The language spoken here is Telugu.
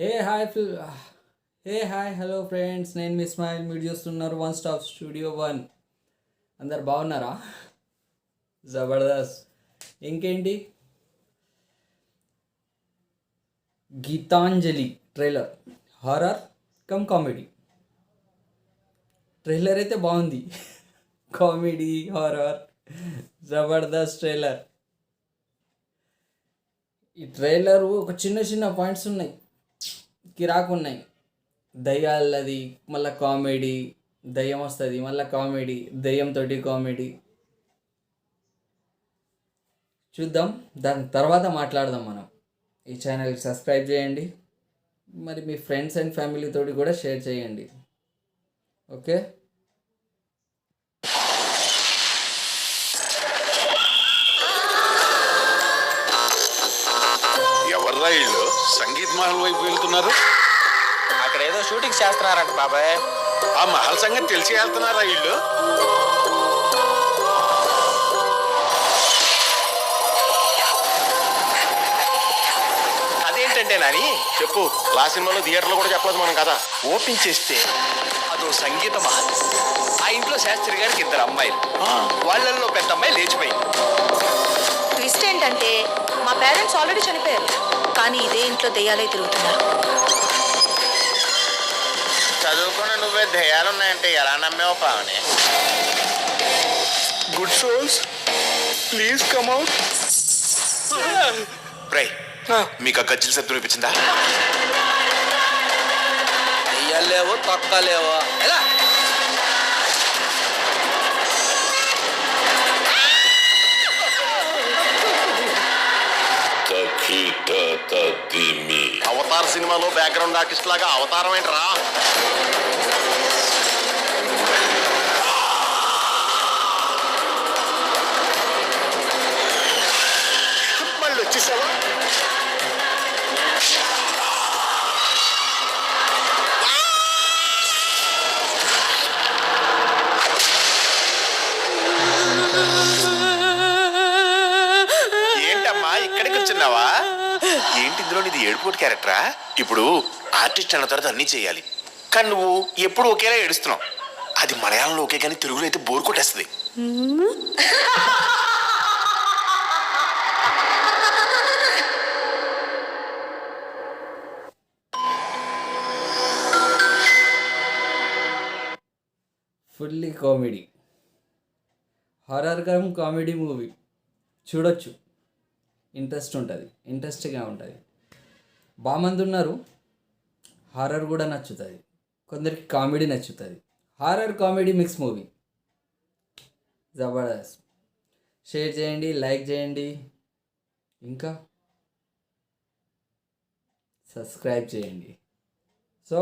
Hey hi hey hi hello friends, నేను మీ స్మైల్. మీరు చూస్తున్నారు వన్ స్టాప్ స్టూడియో వన్. అందరు బాగున్నారా? జబర్దస్త్. ఇంకేంటి, Geethanjali trailer horror cum comedy. Trailer అయితే బాగుంది. Comedy horror Jabardasth trailer. ఈ ట్రైలరు ఒక చిన్న చిన్న పాయింట్స్ ఉన్నాయి, కిరాకు ఉన్నాయి. దయ్యాలది, మళ్ళీ కామెడీ, దయ్యం వస్తుంది, మళ్ళీ కామెడీ, దయ్యంతో కామెడీ. చూద్దాం, దాని తర్వాత మాట్లాడదాం మనం. ఈ ఛానల్కి సబ్స్క్రైబ్ చేయండి, మరి మీ ఫ్రెండ్స్ అండ్ ఫ్యామిలీతో కూడా షేర్ చేయండి. ఓకే. ఎవర్రా వీళ్ళు సంగీత్ మహల్ వైపు వెళ్తున్నారు? అక్కడ ఏదో షూటింగ్ చేస్తున్నారంట బాబాయ్. ఆ మహల్ సంగతి తెలిసి వెళ్తున్నారా వీళ్ళు? అదేంటంటే నాని చెప్పు. క్లాస్ సినిమాలో థియేటర్లో కూడా చెప్పలేదు మనం కదా. ఓపెన్ చేస్తే అదో సంగీత మహల్. ఆ ఇంట్లో శాస్త్రి గారికి ఇద్దరు అమ్మాయిలు, వాళ్ళల్లో పెద్ద అమ్మాయి లేచిపోయింది. ట్విస్ట్ ఏంటంటే మా పేరెంట్స్ ఆల్రెడీ చనిపోయారు, కానీ ఇదే ఇంట్లో దెయ్యాలే తిరుగుతున్నారు. చదువుకున్న నువ్వే దయ్యాలున్నాయంటే ఎలా నమ్మేవో Pavani? Good souls please come out. రై, మీకు ఆ గజ్జల శబ్దం వినిపించిందా? దెయ్యాలేవో తొక్కలేవో ఎలా? అవతార్ సినిమాలో బ్యాక్గ్రౌండ్ ఆర్టిస్ట్ లాగా అవతారం ఏంట్రా? మళ్ళీ వచ్చేసావా? ఏంటమ్మా ఇక్కడికి వచ్చినావా? ఏంటి ఇందులో నీది ఏడుపోటు క్యారెక్టరా? ఇప్పుడు ఆర్టిస్ట్ అన్న తర్వాత అన్నీ చేయాలి, కానీ నువ్వు ఎప్పుడు ఒకేలా ఏడుస్తున్నావు. అది మలయాళంలో ఓకే, కానీ తెలుగులో అయితే బోర్ కొట్టేస్తుంది. Fully comedy, horror cum comedy movie. చూడొచ్చు, ఇంట్రెస్ట్గా ఉంటుంది. బాగా మంది ఉన్నారు. హారర్ కూడా నచ్చుతుంది, కొందరికి కామెడీ నచ్చుతుంది. Horror comedy mix movie Jabardasth. Share చేయండి, లైక్ చేయండి, ఇంకా సబ్స్క్రైబ్ చేయండి. సో